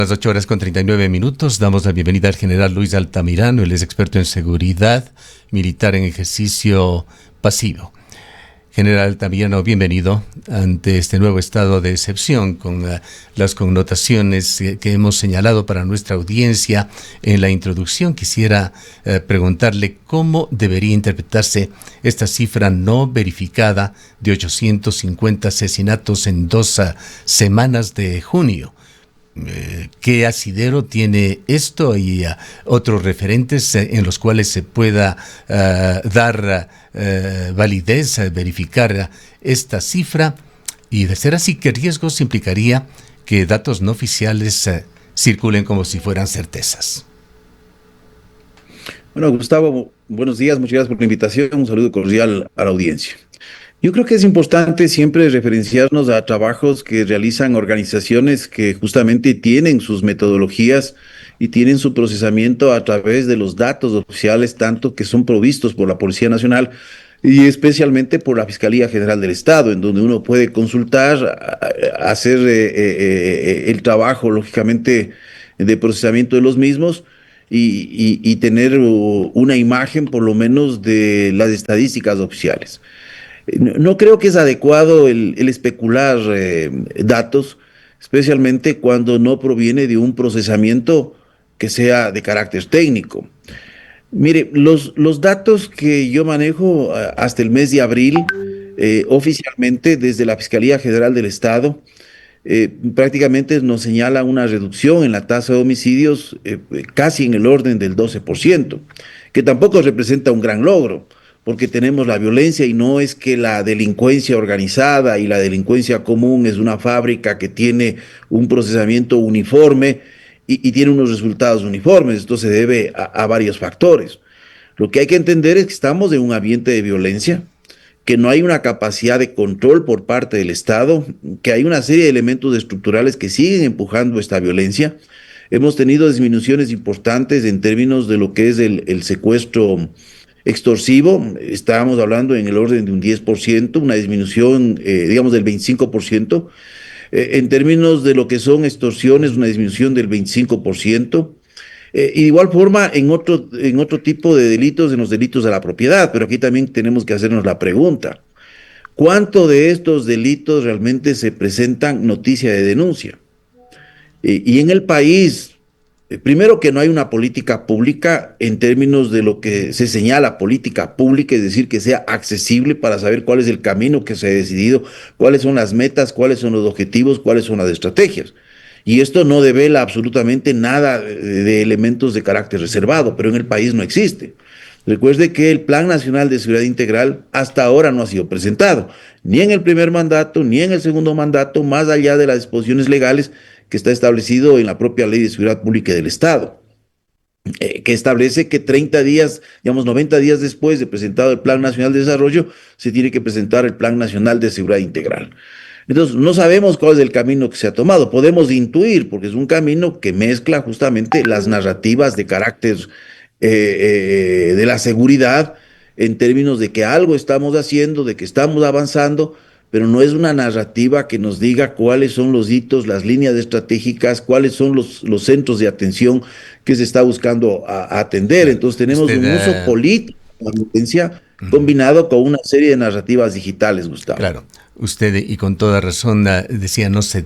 Las 8:39. Damos la bienvenida al general Luis Altamirano. Él es experto en seguridad militar en ejercicio pasivo. General Altamirano, bienvenido ante este nuevo estado de excepción con las connotaciones que hemos señalado para nuestra audiencia. En la introducción quisiera preguntarle cómo debería interpretarse esta cifra no verificada de 850 asesinatos en 2 semanas de junio. ¿Qué asidero tiene esto y otros referentes en los cuales se pueda dar validez, verificar esta cifra? Y de ser así, ¿qué riesgos implicaría que datos no oficiales circulen como si fueran certezas? Bueno, Gustavo, buenos días, muchas gracias por la invitación, un saludo cordial a la audiencia. Yo creo que es importante siempre referenciarnos a trabajos que realizan organizaciones que justamente tienen sus metodologías y tienen su procesamiento a través de los datos oficiales, tanto que son provistos por la Policía Nacional y especialmente por la Fiscalía General del Estado, en donde uno puede consultar, hacer el trabajo, lógicamente, de procesamiento de los mismos y tener una imagen, por lo menos, de las estadísticas oficiales. No creo que es adecuado el especular datos, especialmente cuando no proviene de un procesamiento que sea de carácter técnico. Mire, los datos que yo manejo hasta el mes de abril, oficialmente desde la Fiscalía General del Estado, prácticamente nos señala una reducción en la tasa de homicidios casi en el orden del 12%, que tampoco representa un gran logro, porque tenemos la violencia y no es que la delincuencia organizada y la delincuencia común es una fábrica que tiene un procesamiento uniforme y tiene unos resultados uniformes. Esto se debe a varios factores. Lo que hay que entender es que estamos en un ambiente de violencia, que no hay una capacidad de control por parte del Estado, que hay una serie de elementos estructurales que siguen empujando esta violencia. Hemos tenido disminuciones importantes en términos de lo que es el secuestro extorsivo. Estábamos hablando en el orden de un 10%, una disminución, digamos, del 25%. En términos de lo que son extorsiones, una disminución del 25%. Y de igual forma en otro tipo de delitos, en los delitos a la propiedad, pero aquí también tenemos que hacernos la pregunta: ¿cuánto de estos delitos realmente se presentan noticia de denuncia? Y en el país, primero que no hay una política pública en términos de lo que se señala política pública, es decir, que sea accesible para saber cuál es el camino que se ha decidido, cuáles son las metas, cuáles son los objetivos, cuáles son las estrategias. Y esto no devela absolutamente nada de elementos de carácter reservado, pero en el país no existe. Recuerde que el Plan Nacional de Seguridad Integral hasta ahora no ha sido presentado, ni en el primer mandato, ni en el segundo mandato, más allá de las disposiciones legales que está establecido en la propia Ley de Seguridad Pública del Estado, que establece que 30 días, digamos 90 días después de presentado el Plan Nacional de Desarrollo, se tiene que presentar el Plan Nacional de Seguridad Integral. Entonces, no sabemos cuál es el camino que se ha tomado. Podemos intuir, porque es un camino que mezcla justamente las narrativas de carácter de la seguridad, en términos de que algo estamos haciendo, de que estamos avanzando, pero no es una narrativa que nos diga cuáles son los hitos, las líneas estratégicas, cuáles son los centros de atención que se está buscando atender. Entonces tenemos un uso político de la violencia combinado con una serie de narrativas digitales, Gustavo. Claro. Usted, y con toda razón, decía no se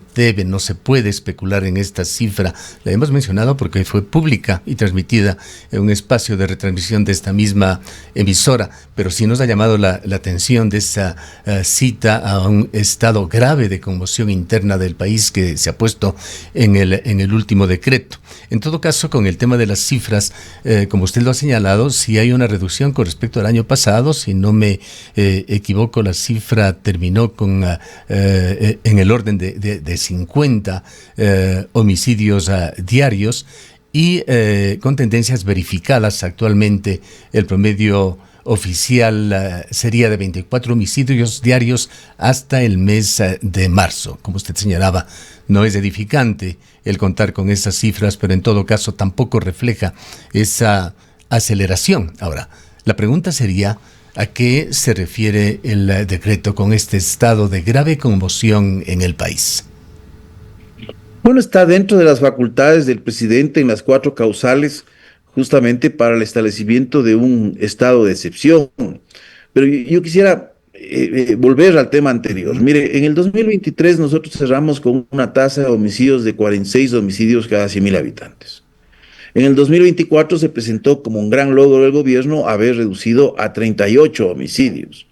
puede especular en esta cifra. La hemos mencionado porque fue pública y transmitida en un espacio de retransmisión de esta misma emisora, pero sí nos ha llamado la atención de esa cita a un estado grave de conmoción interna del país que se ha puesto en el último decreto. En todo caso, con el tema de las cifras, como usted lo ha señalado, sí hay una reducción con respecto al año pasado. Si no me equivoco, la cifra terminó en el orden de 50 homicidios diarios y con tendencias verificadas actualmente. El promedio oficial sería de 24 homicidios diarios hasta el mes de marzo. Como usted señalaba, no es edificante el contar con esas cifras, pero en todo caso tampoco refleja esa aceleración. Ahora, la pregunta sería: ¿a qué se refiere el decreto con este estado de grave conmoción en el país? Bueno, está dentro de las facultades del presidente en las cuatro causales, justamente para el establecimiento de un estado de excepción. Pero yo quisiera volver al tema anterior. Ujú. Mire, en el 2023 nosotros cerramos con una tasa de homicidios de 46 homicidios cada 100.000 habitantes. En el 2024 se presentó como un gran logro del gobierno haber reducido a 38 homicidios.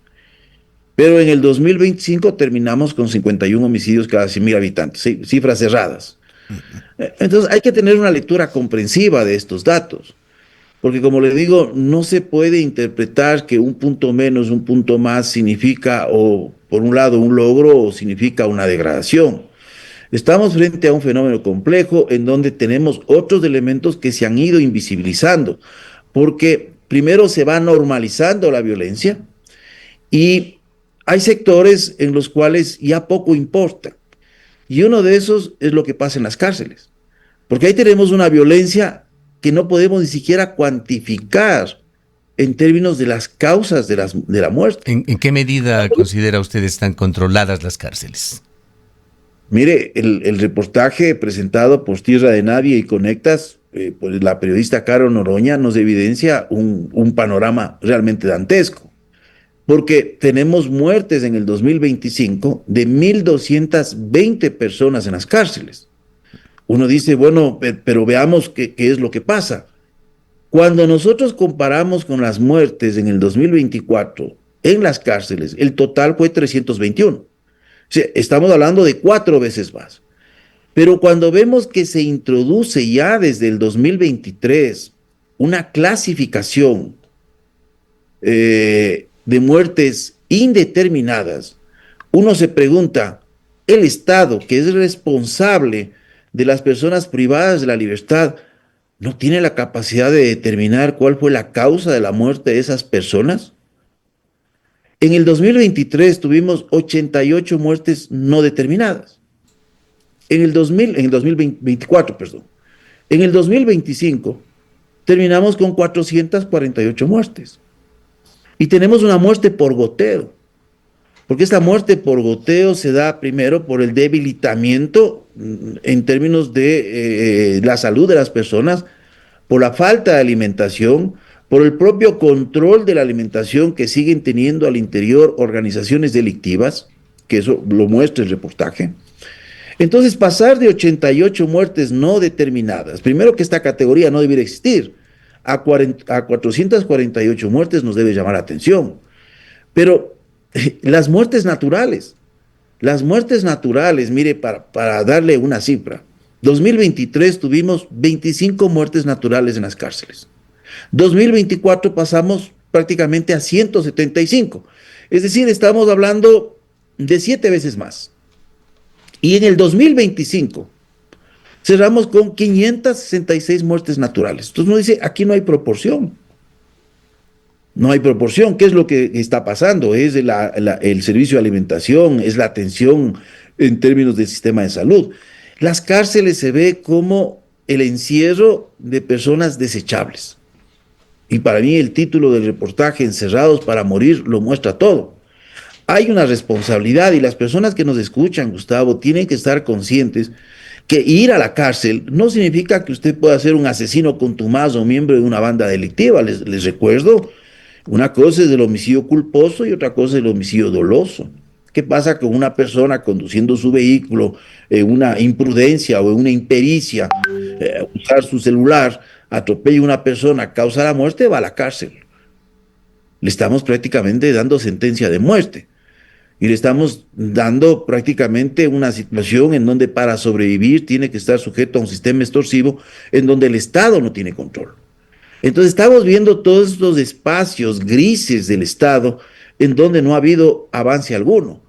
Pero en el 2025 terminamos con 51 homicidios cada 100.000 habitantes, cifras cerradas. Entonces hay que tener una lectura comprensiva de estos datos, porque como le digo, no se puede interpretar que un punto menos, un punto más significa o por un lado un logro o significa una degradación. Estamos frente a un fenómeno complejo en donde tenemos otros elementos que se han ido invisibilizando, porque primero se va normalizando la violencia y hay sectores en los cuales ya poco importa. Y uno de esos es lo que pasa en las cárceles. Porque ahí tenemos una violencia que no podemos ni siquiera cuantificar en términos de las causas de la muerte. En qué medida considera usted están controladas las cárceles? Mire, el reportaje presentado por Tierra de Nadie y Conectas, por la periodista Caro Noroña, nos evidencia un panorama realmente dantesco. Porque tenemos muertes en el 2025 de 1.220 personas en las cárceles. Uno dice, bueno, pero veamos qué es lo que pasa. Cuando nosotros comparamos con las muertes en el 2024 en las cárceles, el total fue 321. O sea, estamos hablando de 4 veces más. Pero cuando vemos que se introduce ya desde el 2023 una clasificación de muertes indeterminadas, uno se pregunta, el Estado, que es responsable de las personas privadas de la libertad, ¿no tiene la capacidad de determinar cuál fue la causa de la muerte de esas personas? En el 2023 tuvimos 88 muertes no determinadas. En el 2024, perdón. En el 2025 terminamos con 448 muertes. Y tenemos una muerte por goteo. Porque esta muerte por goteo se da primero por el debilitamiento en términos de la salud de las personas, por la falta de alimentación, por el propio control de la alimentación que siguen teniendo al interior organizaciones delictivas, que eso lo muestra el reportaje. Entonces, pasar de 88 muertes no determinadas, primero que esta categoría no debiera existir, a 448 muertes nos debe llamar la atención. Pero las muertes naturales, mire, para darle una cifra, 2023 tuvimos 25 muertes naturales en las cárceles. 2024 pasamos prácticamente a 175. Es decir, estamos hablando de 7 veces más. Y en el 2025 cerramos con 566 muertes naturales. Entonces uno dice, aquí no hay proporción. No hay proporción. ¿Qué es lo que está pasando? Es el servicio de alimentación, es la atención en términos del sistema de salud. Las cárceles se ve como el encierro de personas desechables. Y para mí el título del reportaje, Encerrados para morir, lo muestra todo. Hay una responsabilidad y las personas que nos escuchan, Gustavo, tienen que estar conscientes que ir a la cárcel no significa que usted pueda ser un asesino contumaz o miembro de una banda delictiva. Les recuerdo, una cosa es el homicidio culposo y otra cosa es el homicidio doloso. ¿Qué pasa con una persona conduciendo su vehículo en una imprudencia o en una impericia, usar su celular, atropella a una persona, causa la muerte, va a la cárcel? Le estamos prácticamente dando sentencia de muerte. Y le estamos dando prácticamente una situación en donde para sobrevivir tiene que estar sujeto a un sistema extorsivo en donde el Estado no tiene control. Entonces estamos viendo todos estos espacios grises del Estado en donde no ha habido avance alguno.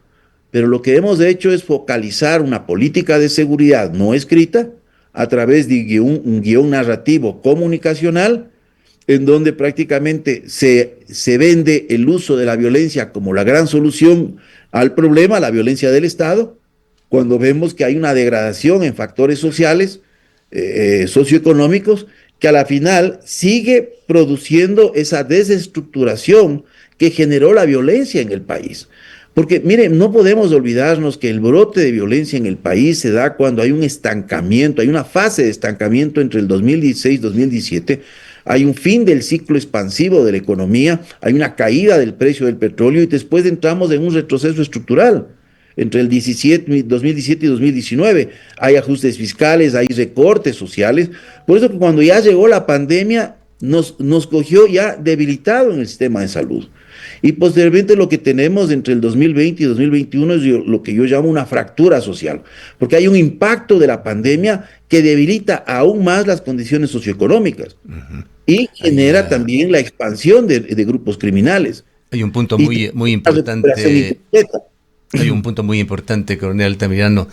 Pero lo que hemos hecho es focalizar una política de seguridad no escrita a través de un guión narrativo comunicacional en donde prácticamente se vende el uso de la violencia como la gran solución al problema, la violencia del Estado, cuando vemos que hay una degradación en factores sociales, socioeconómicos, que a la final sigue produciendo esa desestructuración que generó la violencia en el país. Porque, mire, no podemos olvidarnos que el brote de violencia en el país se da cuando hay un estancamiento, hay una fase de estancamiento entre el 2016 y 2017, hay un fin del ciclo expansivo de la economía, hay una caída del precio del petróleo y después entramos en un retroceso estructural. Entre el 2017 y 2019 hay ajustes fiscales, hay recortes sociales. Por eso que cuando ya llegó la pandemia nos cogió ya debilitado en el sistema de salud. Y posteriormente lo que tenemos entre el 2020 y 2021 es lo que yo llamo una fractura social, porque hay un impacto de la pandemia que debilita aún más las condiciones socioeconómicas y Hay, genera también la expansión de grupos criminales. hay un punto Y muy la recuperación importante. incompleta. Hay un punto muy importante, coronel Altamirano,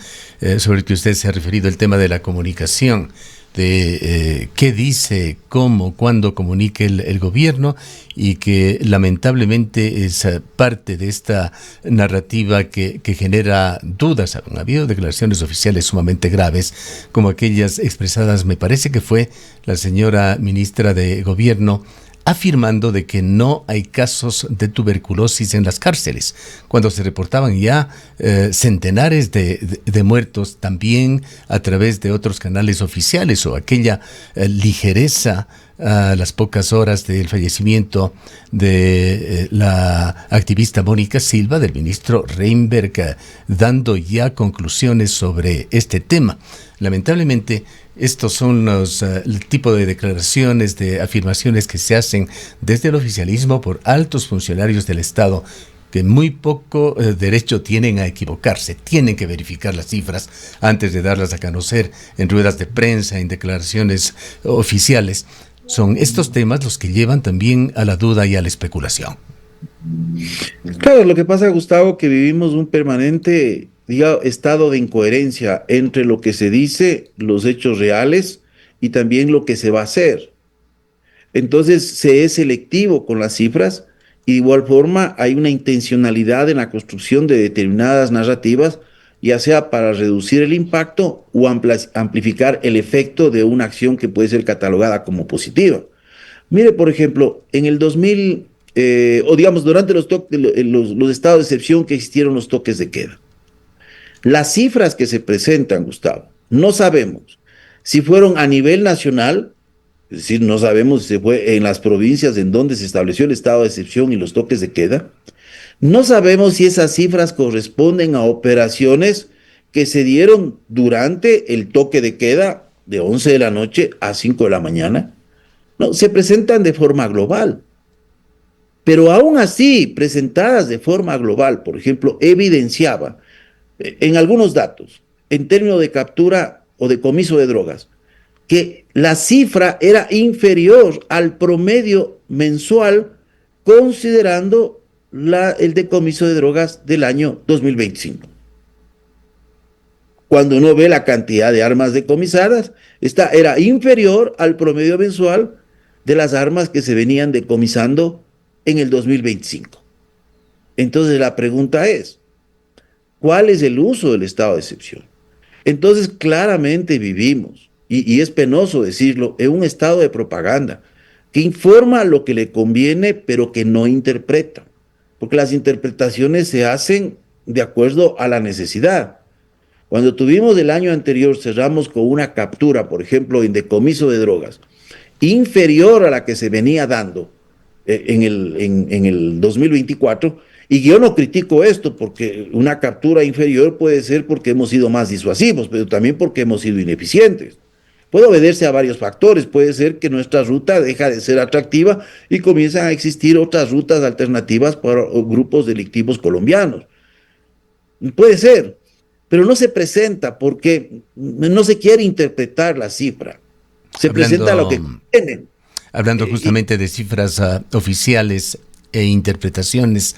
sobre el que usted se ha referido, el tema de la comunicación, de qué dice, cómo, cuándo comunique el gobierno, y que lamentablemente es parte de esta narrativa que genera dudas. Han habido declaraciones oficiales sumamente graves, como aquellas expresadas, me parece que fue la señora ministra de Gobierno, afirmando de que no hay casos de tuberculosis en las cárceles, cuando se reportaban ya centenares de muertos, también a través de otros canales oficiales, o aquella ligereza a las pocas horas del fallecimiento de la activista Mónica Silva, del ministro Reinberg, dando ya conclusiones sobre este tema. Lamentablemente, estos son el tipo de declaraciones, de afirmaciones que se hacen desde el oficialismo por altos funcionarios del Estado, que muy poco derecho tienen a equivocarse. Tienen que verificar las cifras antes de darlas a conocer en ruedas de prensa, en declaraciones oficiales. Son estos temas los que llevan también a la duda y a la especulación. Claro, lo que pasa, Gustavo, que vivimos un permanente, digamos, estado de incoherencia entre lo que se dice, los hechos reales y también lo que se va a hacer. Entonces se es selectivo con las cifras y de igual forma hay una intencionalidad en la construcción de determinadas narrativas, ya sea para reducir el impacto o amplificar el efecto de una acción que puede ser catalogada como positiva. Mire, por ejemplo, en el 2000, o digamos, durante los estados de excepción que existieron los toques de queda, las cifras que se presentan, Gustavo, no sabemos si fueron a nivel nacional, es decir, no sabemos si fue en las provincias en donde se estableció el estado de excepción y los toques de queda. No sabemos si esas cifras corresponden a operaciones que se dieron durante el toque de queda de 11 de la noche a 5 de la mañana. No, se presentan de forma global. Pero aún así, presentadas de forma global, por ejemplo, evidenciaba en algunos datos, en términos de captura o decomiso de drogas, que la cifra era inferior al promedio mensual considerando el decomiso de drogas del año 2025. Cuando uno ve la cantidad de armas decomisadas, esta era inferior al promedio mensual de las armas que se venían decomisando en el 2025. Entonces la pregunta es, ¿cuál es el uso del estado de excepción? Entonces claramente vivimos, y es penoso decirlo, en un estado de propaganda que informa lo que le conviene, pero que no interpreta, porque las interpretaciones se hacen de acuerdo a la necesidad. Cuando tuvimos el año anterior, cerramos con una captura, por ejemplo, en decomiso de drogas, inferior a la que se venía dando en el 2024, y yo no critico esto porque una captura inferior puede ser porque hemos sido más disuasivos, pero también porque hemos sido ineficientes. Puede obedecerse a varios factores, puede ser que nuestra ruta deja de ser atractiva y comienzan a existir otras rutas alternativas para grupos delictivos colombianos. Puede ser, pero no se presenta porque no se quiere interpretar la cifra. Se presenta lo que tienen. Hablando justamente de cifras oficiales e interpretaciones,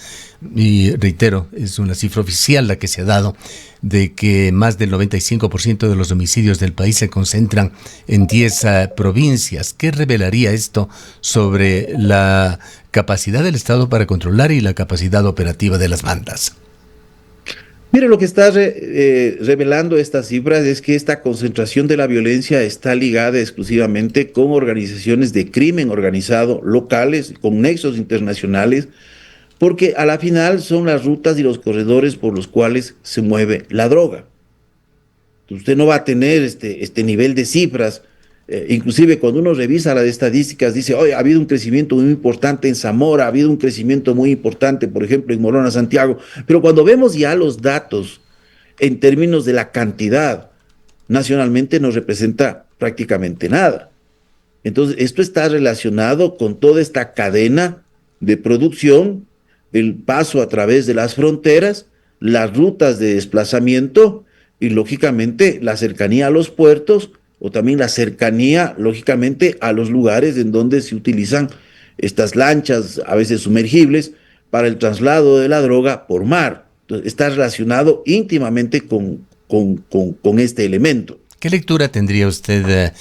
y reitero, es una cifra oficial la que se ha dado, de que más del 95% de los homicidios del país se concentran en 10 provincias. ¿Qué revelaría esto sobre la capacidad del Estado para controlar y la capacidad operativa de las bandas? Mire, lo que está revelando estas cifras es que esta concentración de la violencia está ligada exclusivamente con organizaciones de crimen organizado locales, con nexos internacionales, porque a la final son las rutas y los corredores por los cuales se mueve la droga. Usted no va a tener este nivel de cifras. Inclusive cuando uno revisa las estadísticas, dice, oye, ha habido un crecimiento muy importante en Zamora, ha habido un crecimiento muy importante, por ejemplo, en Morona, Santiago, pero cuando vemos ya los datos en términos de la cantidad, nacionalmente no representa prácticamente nada. Entonces, esto está relacionado con toda esta cadena de producción, el paso a través de las fronteras, las rutas de desplazamiento y, lógicamente, la cercanía a los puertos o también la cercanía, lógicamente, a los lugares en donde se utilizan estas lanchas, a veces sumergibles, para el traslado de la droga por mar. Entonces, está relacionado íntimamente con este elemento. ¿Qué lectura tendría usted,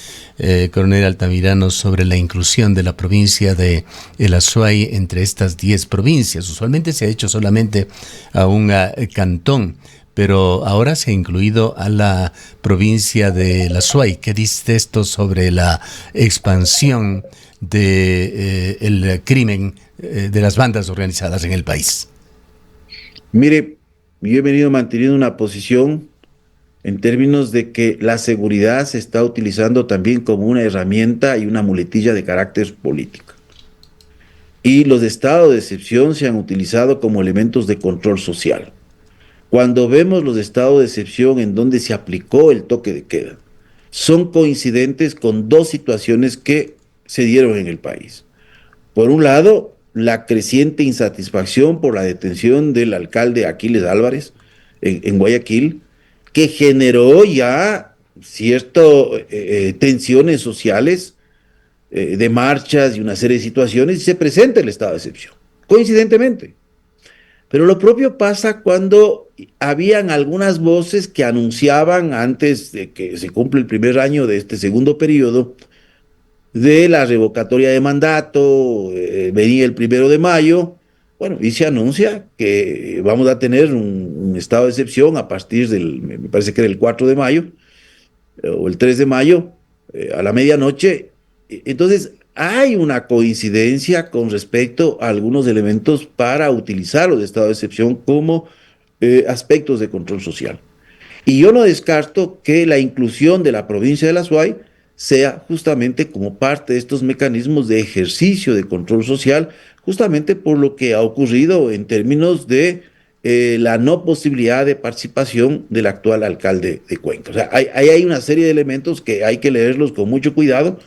coronel Altamirano, sobre la inclusión de la provincia de El Azuay entre estas 10 provincias? Usualmente se ha hecho solamente a un cantón, pero ahora se ha incluido a la provincia de El Azuay. ¿Qué dice esto sobre la expansión de el crimen de las bandas organizadas en el país? Mire, yo he venido manteniendo una posición en términos de que la seguridad se está utilizando también como una herramienta y una muletilla de carácter político. Y los estados de excepción se han utilizado como elementos de control social. Cuando vemos los estados de excepción en donde se aplicó el toque de queda, son coincidentes con dos situaciones que se dieron en el país. Por un lado, la creciente insatisfacción por la detención del alcalde Aquiles Álvarez en Guayaquil, que generó ya ciertas tensiones sociales, de marchas y una serie de situaciones, y se presenta el estado de excepción, coincidentemente. Pero lo propio pasa cuando habían algunas voces que anunciaban, antes de que se cumpla el primer año de este segundo periodo, de la revocatoria de mandato, venía el 1 de mayo, bueno, y se anuncia que vamos a tener un estado de excepción a partir me parece que era el 4 de mayo, o el 3 de mayo, a la medianoche. Entonces, hay una coincidencia con respecto a algunos elementos para utilizar los estados de excepción como aspectos de control social. Y yo no descarto que la inclusión de la provincia de la Azuay sea justamente como parte de estos mecanismos de ejercicio de control social, justamente por lo que ha ocurrido en términos de la no posibilidad de participación del actual alcalde de Cuenca. O sea, hay una serie de elementos que hay que leerlos con mucho cuidado,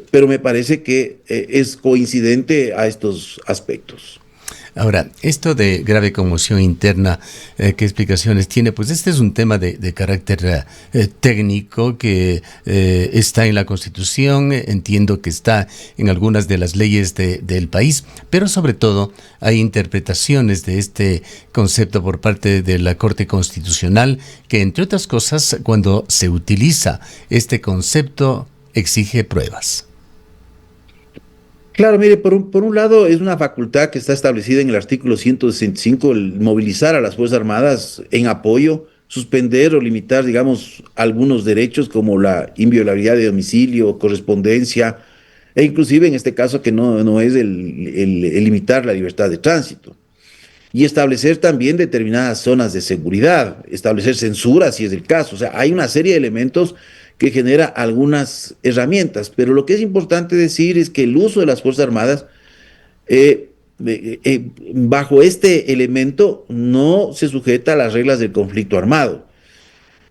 pero me parece que es coincidente a estos aspectos. Ahora, esto de grave conmoción interna, ¿qué explicaciones tiene? Pues este es un tema de carácter técnico que está en la Constitución, entiendo que está en algunas de las leyes del país, pero sobre todo hay interpretaciones de este concepto por parte de la Corte Constitucional que, entre otras cosas, cuando se utiliza este concepto, exige pruebas. Claro, mire, por un lado es una facultad que está establecida en el artículo 165, el movilizar a las Fuerzas Armadas en apoyo, suspender o limitar, digamos, algunos derechos como la inviolabilidad de domicilio, correspondencia, e inclusive en este caso que no es el limitar la libertad de tránsito. Y establecer también determinadas zonas de seguridad, establecer censura si es el caso. O sea, hay una serie de elementos que genera algunas herramientas, pero lo que es importante decir es que el uso de las Fuerzas Armadas bajo este elemento no se sujeta a las reglas del conflicto armado.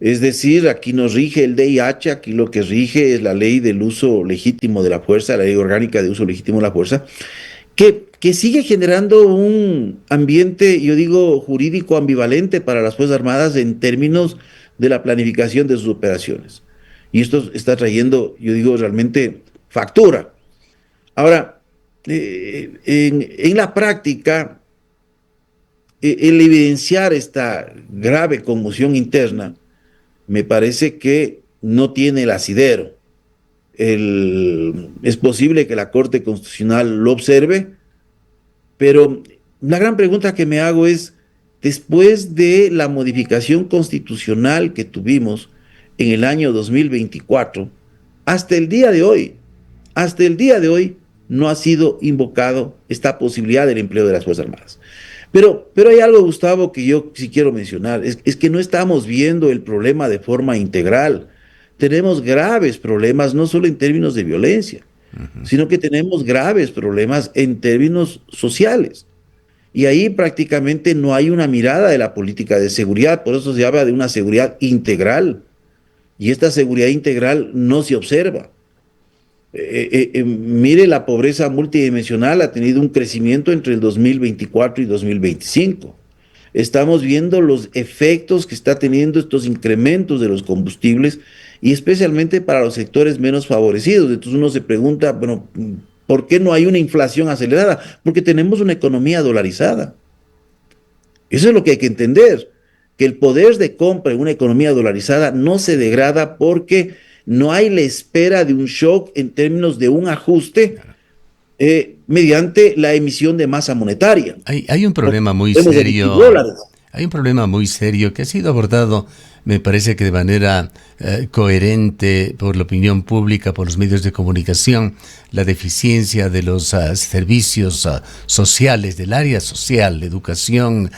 Es decir, aquí nos rige el DIH, aquí lo que rige es la ley del uso legítimo de la fuerza, la ley orgánica de uso legítimo de la fuerza, que sigue generando un ambiente, yo digo, jurídico ambivalente para las Fuerzas Armadas en términos de la planificación de sus operaciones. Y esto está trayendo, yo digo, realmente factura. Ahora, en la práctica, el evidenciar esta grave conmoción interna, me parece que no tiene el asidero. Es posible que la Corte Constitucional lo observe, pero la gran pregunta que me hago es, después de la modificación constitucional que tuvimos en el año 2024, hasta el día de hoy, no ha sido invocado esta posibilidad del empleo de las Fuerzas Armadas. Pero hay algo, Gustavo, que yo sí quiero mencionar, es que no estamos viendo el problema de forma integral. Tenemos graves problemas, no solo en términos de violencia, sino que tenemos graves problemas en términos sociales. Y ahí prácticamente no hay una mirada de la política de seguridad, por eso se habla de una seguridad integral. Y esta seguridad integral no se observa. Mire, la pobreza multidimensional ha tenido un crecimiento entre el 2024 y 2025. Estamos viendo los efectos que está teniendo estos incrementos de los combustibles y especialmente para los sectores menos favorecidos. Entonces uno se pregunta, bueno, ¿por qué no hay una inflación acelerada? Porque tenemos una economía dolarizada. Eso es lo que hay que entender, que el poder de compra en una economía dolarizada no se degrada porque no hay la espera de un shock en términos de un ajuste mediante la emisión de masa monetaria. Hay un problema muy serio. Hay un problema muy serio que ha sido abordado, me parece que de manera coherente por la opinión pública, por los medios de comunicación, la deficiencia de los servicios sociales, del área social, educación,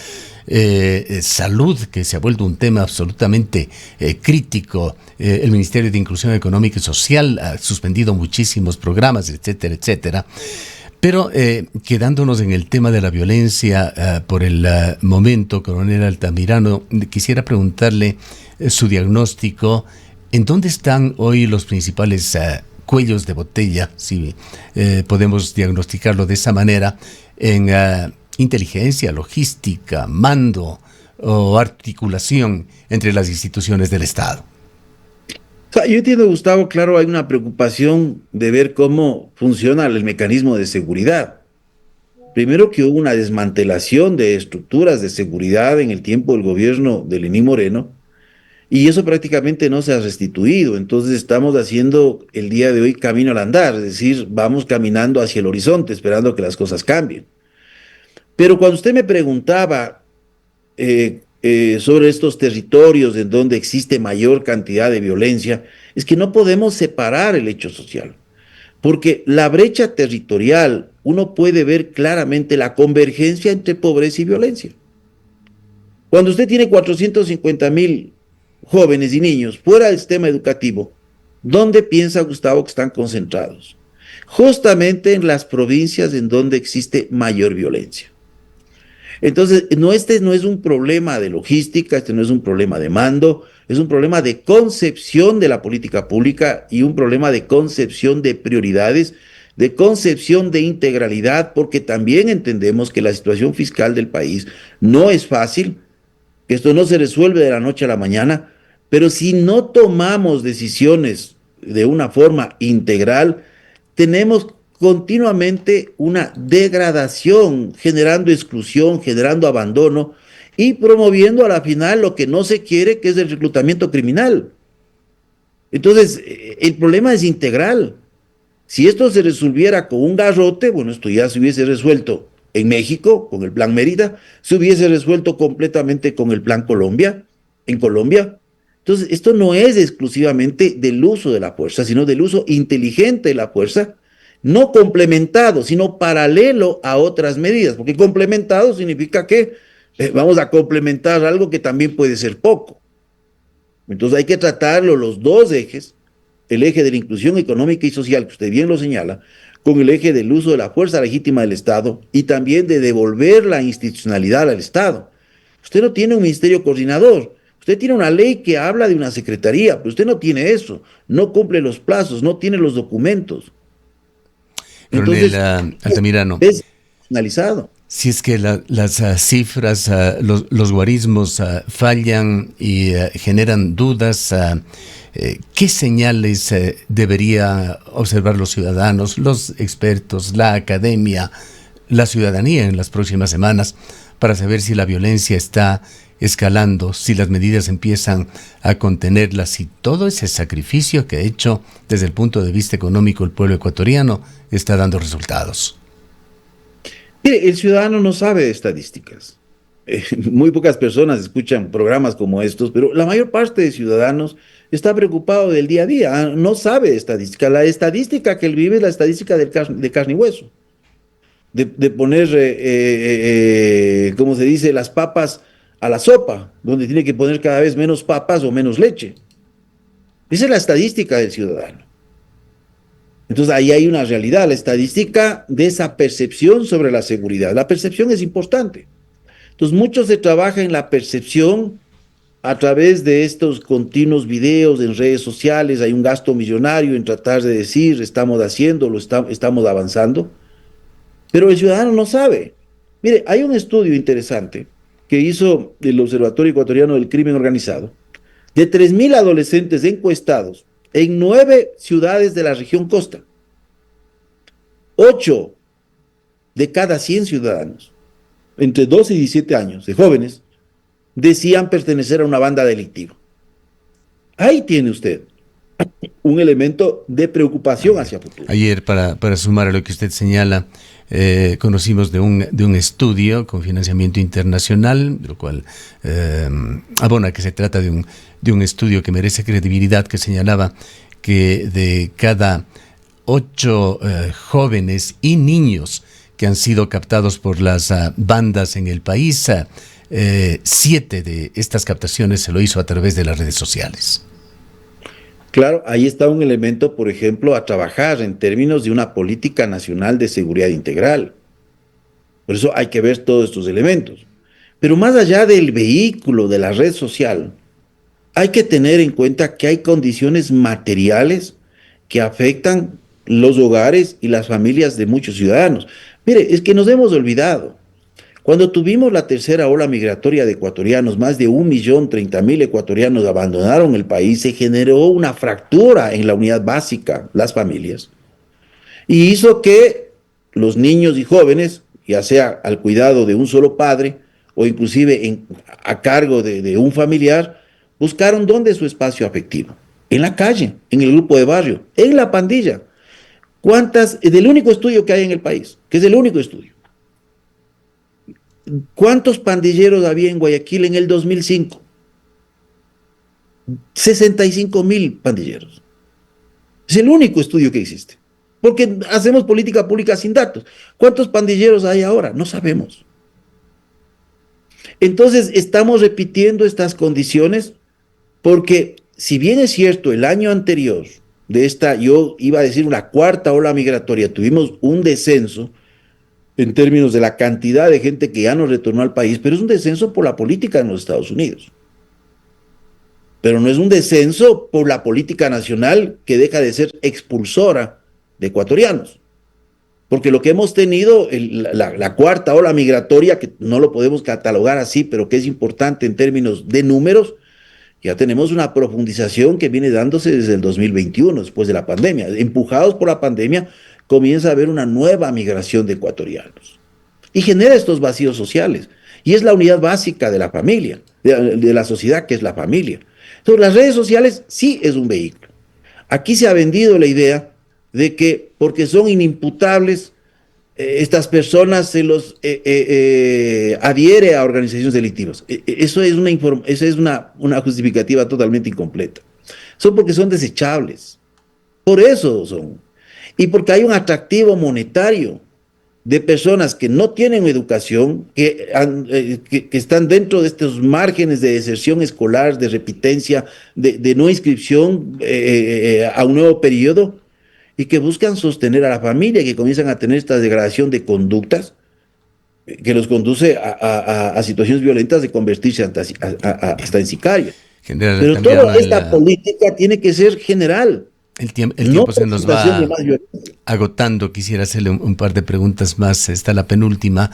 salud, que se ha vuelto un tema absolutamente crítico. El Ministerio de Inclusión Económica y Social ha suspendido muchísimos programas, etcétera, etcétera. Pero quedándonos en el tema de la violencia por el momento, coronel Altamirano, quisiera preguntarle su diagnóstico. ¿En dónde están hoy los principales cuellos de botella, si podemos diagnosticarlo de esa manera, en inteligencia, logística, mando o articulación entre las instituciones del Estado? Yo entiendo, Gustavo, claro, hay una preocupación de ver cómo funciona el mecanismo de seguridad. Primero que hubo una desmantelación de estructuras de seguridad en el tiempo del gobierno de Lenín Moreno, y eso prácticamente no se ha restituido. Entonces estamos haciendo el día de hoy camino al andar, es decir, vamos caminando hacia el horizonte, esperando que las cosas cambien. Pero cuando usted me preguntaba sobre estos territorios en donde existe mayor cantidad de violencia, es que no podemos separar el hecho social, porque la brecha territorial, uno puede ver claramente la convergencia entre pobreza y violencia. Cuando usted tiene 450,000 jóvenes y niños fuera del sistema educativo, ¿dónde piensa Gustavo que están concentrados? Justamente en las provincias en donde existe mayor violencia. Entonces, este no es un problema de logística, este no es un problema de mando, es un problema de concepción de la política pública y un problema de concepción de prioridades, de concepción de integralidad, porque también entendemos que la situación fiscal del país no es fácil, que esto no se resuelve de la noche a la mañana, pero si no tomamos decisiones de una forma integral, tenemos continuamente una degradación, generando exclusión, generando abandono y promoviendo a la final lo que no se quiere, que es el reclutamiento criminal. Entonces, el problema es integral. Si esto se resolviera con un garrote, bueno, esto ya se hubiese resuelto en México, con el Plan Mérida, se hubiese resuelto completamente con el Plan Colombia, en Colombia. Entonces, esto no es exclusivamente del uso de la fuerza, sino del uso inteligente de la fuerza, no complementado, sino paralelo a otras medidas, porque complementado significa que vamos a complementar algo que también puede ser poco. Entonces hay que tratarlo los dos ejes, el eje de la inclusión económica y social, que usted bien lo señala, con el eje del uso de la fuerza legítima del Estado y también de devolver la institucionalidad al Estado. Usted no tiene un ministerio coordinador, usted tiene una ley que habla de una secretaría, pero usted no tiene eso, no cumple los plazos, no tiene los documentos. Entonces, Altamirano, es finalizado. Si es que las cifras, los guarismos fallan y generan dudas, ¿qué señales debería observar los ciudadanos, los expertos, la academia, la ciudadanía en las próximas semanas para saber si la violencia está escalando, si las medidas empiezan a contenerla, si todo ese sacrificio que ha hecho desde el punto de vista económico el pueblo ecuatoriano está dando resultados? Mire, el ciudadano no sabe de estadísticas. muy pocas personas escuchan programas como estos, pero la mayor parte de ciudadanos está preocupado del día a día, no sabe de estadística. La estadística que él vive es la estadística de carne y hueso, de poner, como se dice, las papas a la sopa, donde tiene que poner cada vez menos papas o menos leche. Esa es la estadística del ciudadano. Entonces ahí hay una realidad, la estadística de esa percepción sobre la seguridad. La percepción es importante. Entonces mucho se trabaja en la percepción a través de estos continuos videos en redes sociales. Hay un gasto millonario en tratar de decir, estamos haciéndolo, estamos avanzando, pero el ciudadano no sabe. Mire, hay un estudio interesante que hizo el Observatorio Ecuatoriano del Crimen Organizado, de 3.000 adolescentes encuestados en 9 ciudades de la región costa. 8 de cada 100 ciudadanos, entre 12 y 17 años, de jóvenes, decían pertenecer a una banda delictiva. Ahí tiene usted un elemento de preocupación hacia futuro. Ayer, para sumar a lo que usted señala, conocimos de un estudio con financiamiento internacional, lo cual abona que se trata de un estudio que merece credibilidad, que señalaba que de cada 8 jóvenes y niños que han sido captados por las bandas en el país, 7 de estas captaciones se lo hizo a través de las redes sociales. Claro, ahí está un elemento, por ejemplo, a trabajar en términos de una política nacional de seguridad integral. Por eso hay que ver todos estos elementos. Pero más allá del vehículo, de la red social, hay que tener en cuenta que hay condiciones materiales que afectan los hogares y las familias de muchos ciudadanos. Mire, es que nos hemos olvidado. Cuando tuvimos la tercera ola migratoria de ecuatorianos, más de 1.030.000 ecuatorianos abandonaron el país, se generó una fractura en la unidad básica, las familias, y hizo que los niños y jóvenes, ya sea al cuidado de un solo padre o inclusive a cargo de un familiar, buscaron dónde su espacio afectivo. En la calle, en el grupo de barrio, en la pandilla. Del único estudio que hay en el país, que es el único estudio. ¿Cuántos pandilleros había en Guayaquil en el 2005? 65.000 pandilleros. Es el único estudio que existe. Porque hacemos política pública sin datos. ¿Cuántos pandilleros hay ahora? No sabemos. Entonces, estamos repitiendo estas condiciones porque, si bien es cierto, el año anterior de esta, yo iba a decir una cuarta ola migratoria, tuvimos un descenso en términos de la cantidad de gente que ya no retornó al país, pero es un descenso por la política en los Estados Unidos. Pero no es un descenso por la política nacional que deja de ser expulsora de ecuatorianos. Porque lo que hemos tenido, la cuarta ola migratoria, que no lo podemos catalogar así, pero que es importante en términos de números, ya tenemos una profundización que viene dándose desde el 2021, después de la pandemia. Empujados por la pandemia, comienza a haber una nueva migración de ecuatorianos y genera estos vacíos sociales. Y es la unidad básica de la familia, de la sociedad, que es la familia. Entonces, las redes sociales sí es un vehículo. Aquí se ha vendido la idea de que porque son inimputables, estas personas se los adhiere a organizaciones delictivas. Eso es una justificativa totalmente incompleta. Son porque son desechables. Por eso son. Y porque hay un atractivo monetario de personas que no tienen educación, que están dentro de estos márgenes de deserción escolar, de repitencia, de no inscripción a un nuevo periodo, y que buscan sostener a la familia, que comienzan a tener esta degradación de conductas que los conduce a situaciones violentas de convertirse hasta en sicarios. Pero toda esta política tiene que ser general. El tiempo se nos va agotando. Quisiera hacerle un par de preguntas más. Está la penúltima.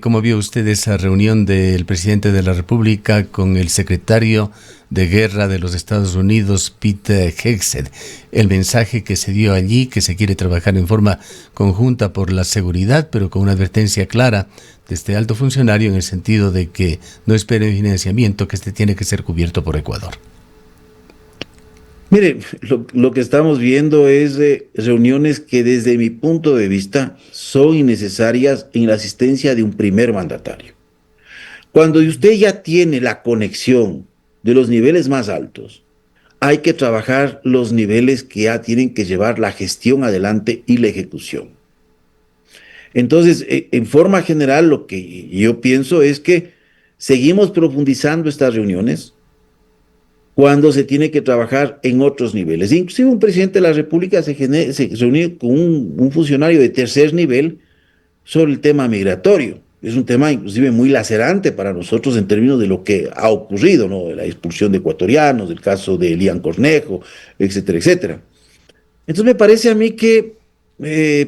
¿Cómo vio usted esa reunión del presidente de la República con el secretario de Guerra de los Estados Unidos, Pete Hegseth? El mensaje que se dio allí, que se quiere trabajar en forma conjunta por la seguridad, pero con una advertencia clara de este alto funcionario en el sentido de que no esperen financiamiento, que este tiene que ser cubierto por Ecuador. Mire, lo que estamos viendo es reuniones que desde mi punto de vista son innecesarias en la asistencia de un primer mandatario. Cuando usted ya tiene la conexión de los niveles más altos, hay que trabajar los niveles que ya tienen que llevar la gestión adelante y la ejecución. Entonces, en forma general, lo que yo pienso es que seguimos profundizando estas reuniones cuando se tiene que trabajar en otros niveles. Inclusive un presidente de la República se reunió con un funcionario de tercer nivel sobre el tema migratorio. Es un tema inclusive muy lacerante para nosotros en términos de lo que ha ocurrido, ¿no? De la expulsión de ecuatorianos, del caso de Elian Cornejo, etcétera, etcétera. Entonces me parece a mí que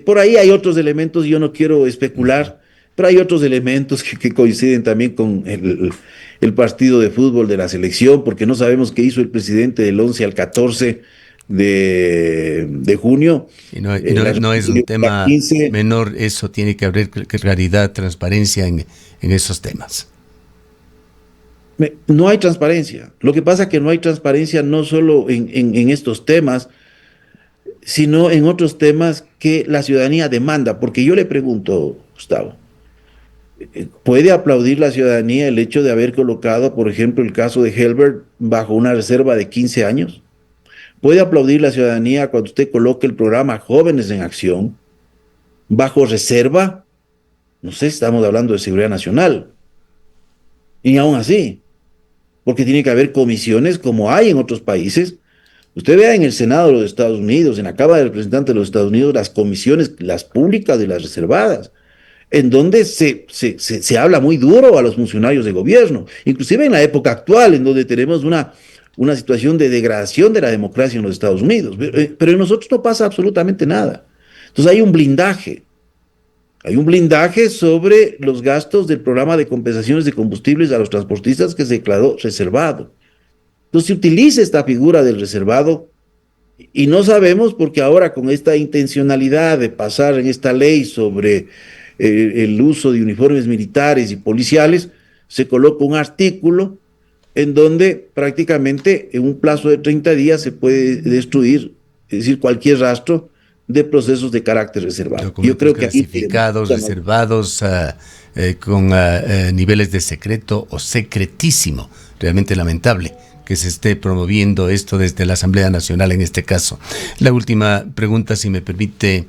por ahí hay otros elementos, yo no quiero especular, pero hay otros elementos que coinciden también con el partido de fútbol de la selección, porque no sabemos qué hizo el presidente del 11 al 14 de junio. No es un tema 15. menor, eso tiene que haber claridad, transparencia en esos temas. No hay transparencia. Lo que pasa es que no hay transparencia no solo en estos temas, sino en otros temas que la ciudadanía demanda. Porque yo le pregunto, Gustavo, ¿puede aplaudir la ciudadanía el hecho de haber colocado, por ejemplo, el caso de Helbert bajo una reserva de 15 años? ¿Puede aplaudir la ciudadanía cuando usted coloque el programa Jóvenes en Acción bajo reserva? No sé, estamos hablando de seguridad nacional. Y aún así, porque tiene que haber comisiones como hay en otros países. Usted vea en el Senado de los Estados Unidos, en la Cámara de Representantes de los Estados Unidos, las comisiones, las públicas y las reservadas, en donde se habla muy duro a los funcionarios de gobierno, inclusive en la época actual, en donde tenemos una situación de degradación de la democracia en los Estados Unidos. Pero en nosotros no pasa absolutamente nada. Entonces hay un blindaje. Hay un blindaje sobre los gastos del programa de compensaciones de combustibles a los transportistas que se declaró reservado. Entonces se utiliza esta figura del reservado y no sabemos porque ahora con esta intencionalidad de pasar en esta ley sobre el uso de uniformes militares y policiales, se coloca un artículo en donde prácticamente en un plazo de 30 días se puede destruir, es decir, cualquier rastro de procesos de carácter reservado. Yo Documentos creo que aquí clasificados, reservados, con niveles de secreto o secretísimo. Realmente lamentable que se esté promoviendo esto desde la Asamblea Nacional en este caso. La última pregunta, si me permite,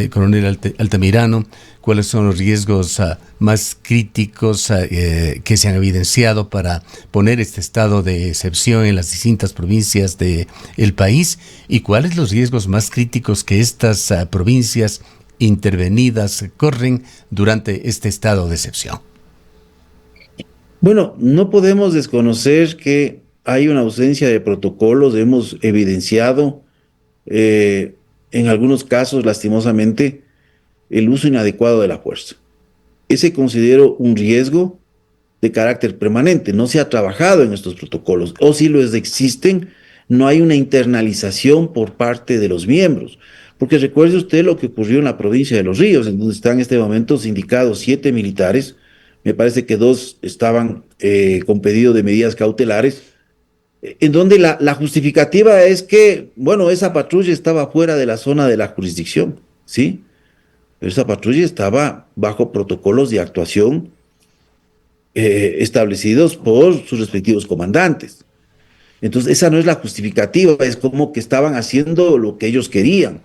coronel Altamirano, ¿cuáles son los riesgos más críticos que se han evidenciado para poner este estado de excepción en las distintas provincias del país? ¿Y cuáles los riesgos más críticos que estas provincias intervenidas corren durante este estado de excepción? Bueno, no podemos desconocer que hay una ausencia de protocolos, hemos evidenciado en algunos casos, lastimosamente, el uso inadecuado de la fuerza. Ese considero un riesgo de carácter permanente, no se ha trabajado en estos protocolos, o si los existen, no hay una internalización por parte de los miembros. Porque recuerde usted lo que ocurrió en la provincia de Los Ríos, en donde están en este momento sindicados 7 militares, me parece que 2 estaban con pedido de medidas cautelares, en donde la justificativa es que, bueno, esa patrulla estaba fuera de la zona de la jurisdicción, ¿sí? Pero esa patrulla estaba bajo protocolos de actuación establecidos por sus respectivos comandantes. Entonces, esa no es la justificativa, es como que estaban haciendo lo que ellos querían.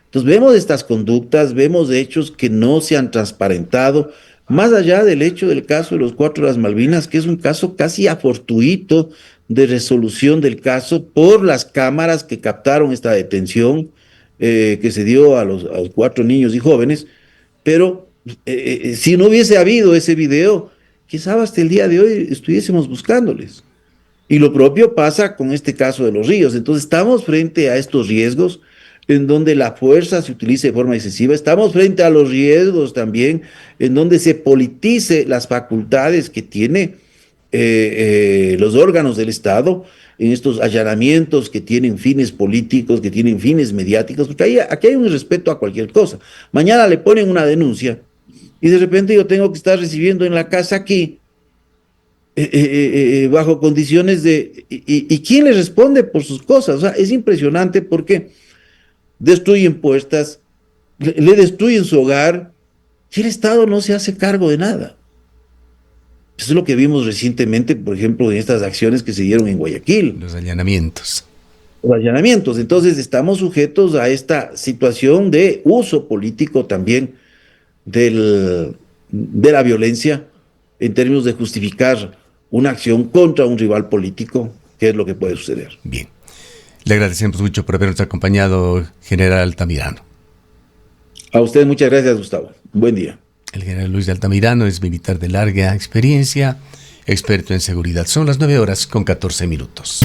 Entonces, vemos estas conductas, vemos hechos que no se han transparentado, más allá del hecho del caso de los 4 de las Malvinas, que es un caso casi afortuito de resolución del caso por las cámaras que captaron esta detención que se dio a los 4 niños y jóvenes, pero si no hubiese habido ese video, quizá hasta el día de hoy estuviésemos buscándoles. Y lo propio pasa con este caso de Los Ríos. Entonces estamos frente a estos riesgos en donde la fuerza se utilice de forma excesiva. Estamos frente a los riesgos también en donde se politice las facultades que tiene los órganos del Estado en estos allanamientos que tienen fines políticos, que tienen fines mediáticos, porque aquí hay un respeto a cualquier cosa. Mañana le ponen una denuncia y de repente yo tengo que estar recibiendo en la casa aquí bajo condiciones de... ¿Y quién le responde por sus cosas? O sea, es impresionante porque destruyen puestas, le destruyen su hogar y el Estado no se hace cargo de nada. Eso es lo que vimos recientemente, por ejemplo, en estas acciones que se dieron en Guayaquil, Los allanamientos. los allanamientos. Entonces, estamos sujetos a esta situación de uso político también de la violencia en términos de justificar una acción contra un rival político, que es lo que puede suceder. Bien. Le agradecemos mucho por habernos acompañado, general Altamirano. A usted muchas gracias, Gustavo. Buen día. El general Luis de Altamirano es militar de larga experiencia, experto en seguridad. Son las 9:14 minutos.